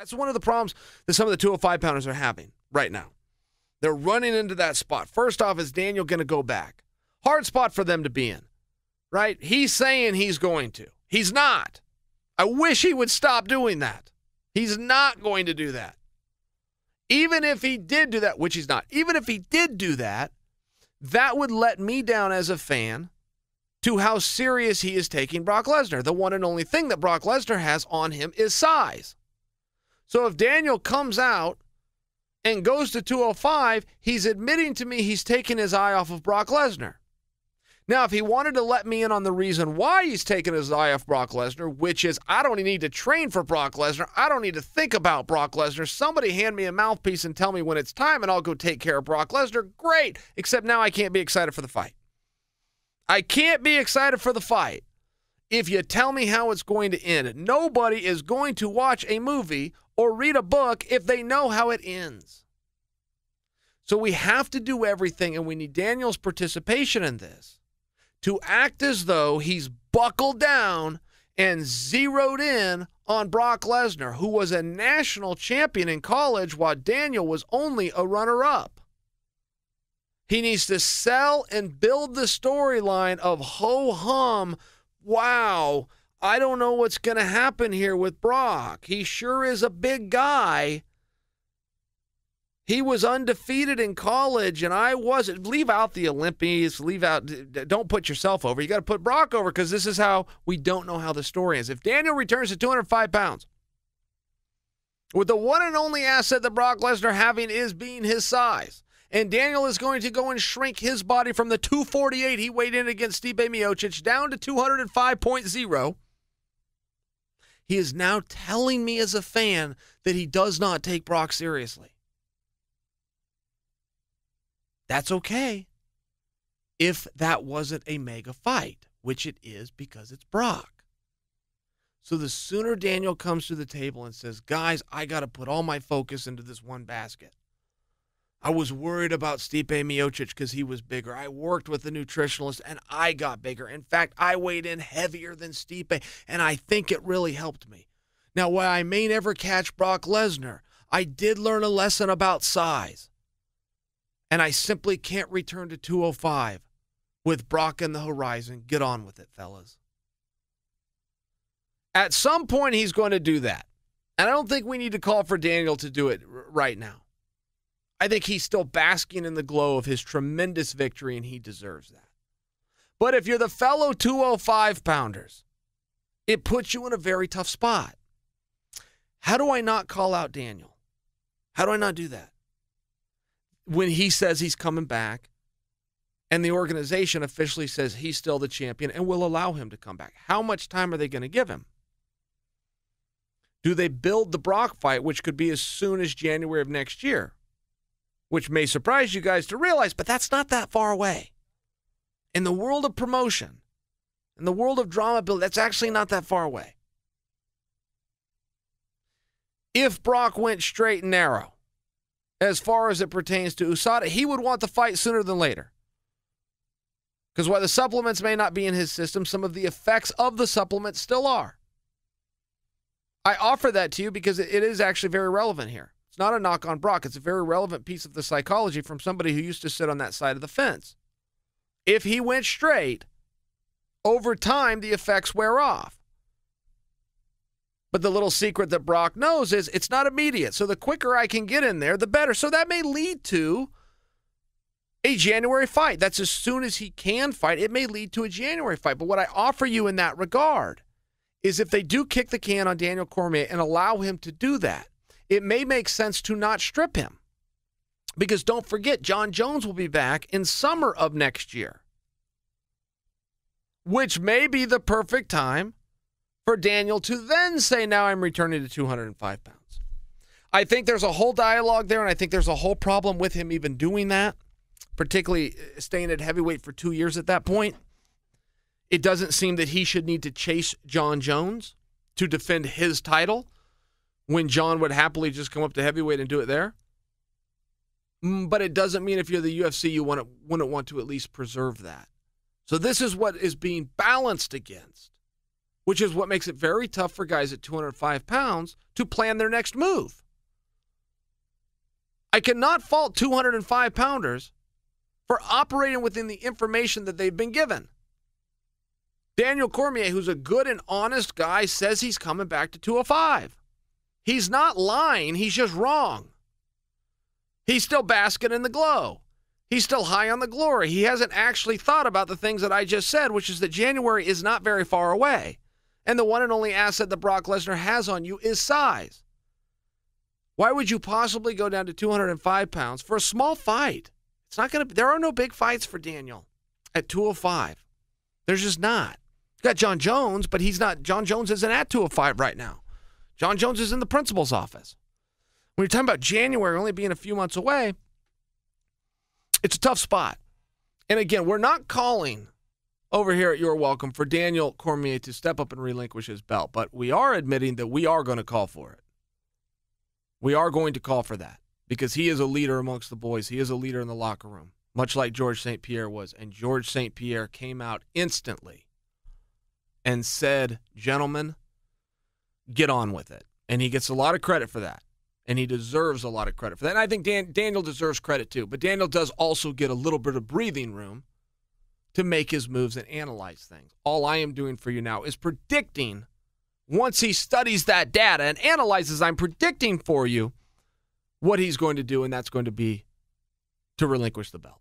That's one of the problems that some of the 205 pounders are having right now. They're running into that spot. First off, is Daniel going to go back? Hard spot for them to be in, right? He's saying he's going to. He's not. I wish he would stop doing that. He's not going to do that. Even if he did do that, which he's not, even if he did do that, that would let me down as a fan to how serious he is taking Brock Lesnar. The one and only thing that Brock Lesnar has on him is size. So if Daniel comes out and goes to 205, he's admitting to me he's taking his eye off of Brock Lesnar. Now, if he wanted to let me in on the reason why he's taking his eye off Brock Lesnar, which is I don't need to train for Brock Lesnar, I don't need to think about Brock Lesnar, somebody hand me a mouthpiece and tell me when it's time and I'll go take care of Brock Lesnar, great, except now I can't be excited for the fight. I can't be excited for the fight if you tell me how it's going to end. Nobody is going to watch a movie or read a book if they know how it ends. So we have to do everything, and we need Daniel's participation in this to act as though he's buckled down and zeroed in on Brock Lesnar, who was a national champion in college while Daniel was only a runner-up. He needs to sell and build the storyline of ho-hum, wow, I don't know what's going to happen here with Brock. He sure is a big guy. He was undefeated in college, and I wasn't. Leave out the Olympians. Don't put yourself over. You got to put Brock over because this is how we don't know how the story is. If Daniel returns to 205 pounds, with the one and only asset that Brock Lesnar having is being his size, and Daniel is going to go and shrink his body from the 248 he weighed in against Stipe Miocic down to 205.0, he is now telling me as a fan that he does not take Brock seriously. That's okay if that wasn't a mega fight, which it is because it's Brock. So the sooner Daniel comes to the table and says, guys, I got to put all my focus into this one basket. I was worried about Stipe Miocic because he was bigger. I worked with the nutritionalist and I got bigger. In fact, I weighed in heavier than Stipe, and I think it really helped me. Now, while I may never catch Brock Lesnar, I did learn a lesson about size. And I simply can't return to 205 with Brock in the horizon. Get on with it, fellas. At some point, he's going to do that. And I don't think we need to call for Daniel to do it right now. I think he's still basking in the glow of his tremendous victory, and he deserves that. But if you're the fellow 205 pounders, it puts you in a very tough spot. How do I not call out Daniel? How do I not do that? When he says he's coming back and the organization officially says he's still the champion and will allow him to come back, how much time are they going to give him? Do they build the Brock fight, which could be as soon as January of next year, which may surprise you guys to realize, but that's not that far away. In the world of promotion, in the world of drama build, that's actually not that far away. If Brock went straight and narrow, as far as it pertains to USADA, he would want the fight sooner than later. Because while the supplements may not be in his system, some of the effects of the supplements still are. I offer that to you because it is actually very relevant here. It's not a knock on Brock. It's a very relevant piece of the psychology from somebody who used to sit on that side of the fence. If he went straight, over time, the effects wear off. But the little secret that Brock knows is it's not immediate. So the quicker I can get in there, the better. So that may lead to a January fight. That's as soon as he can fight. It may lead to a January fight. But what I offer you in that regard is if they do kick the can on Daniel Cormier and allow him to do that, it may make sense to not strip him. Because don't forget, Jon Jones will be back in summer of next year, which may be the perfect time for Daniel to then say, now I'm returning to 205 pounds. I think there's a whole dialogue there, and I think there's a whole problem with him even doing that, particularly staying at heavyweight for 2 years at that point. It doesn't seem that he should need to chase Jon Jones to defend his title when Jon would happily just come up to heavyweight and do it there. But it doesn't mean if you're the UFC, you wouldn't want to at least preserve that. So this is what is being balanced against which is what makes it very tough for guys at 205 pounds to plan their next move. I cannot fault 205-pounders for operating within the information that they've been given. Daniel Cormier, who's a good and honest guy, says he's coming back to 205. He's not lying. He's just wrong. He's still basking in the glow. He's still high on the glory. He hasn't actually thought about the things that I just said, which is that January is not very far away. And the one and only asset that Brock Lesnar has on you is size. Why would you possibly go down to 205 pounds for a small fight? It's not going to. There are no big fights for Daniel at 205. There's just not. You got John Jones, but he's not. John Jones isn't at 205 right now. John Jones is in the principal's office. When you're talking about January only being a few months away, it's a tough spot. And again, we're not calling over here at You're Welcome for Daniel Cormier to step up and relinquish his belt, but we are admitting that we are going to call for it. We are going to call for that because he is a leader amongst the boys. He is a leader in the locker room, much like George St. Pierre was. And George St. Pierre came out instantly and said, gentlemen, get on with it. And he gets a lot of credit for that. And he deserves a lot of credit for that. And I think Daniel deserves credit too. But Daniel does also get a little bit of breathing room to make his moves and analyze things. All I am doing for you now is predicting, once he studies that data and analyzes, I'm predicting for you what he's going to do, and that's going to be to relinquish the belt.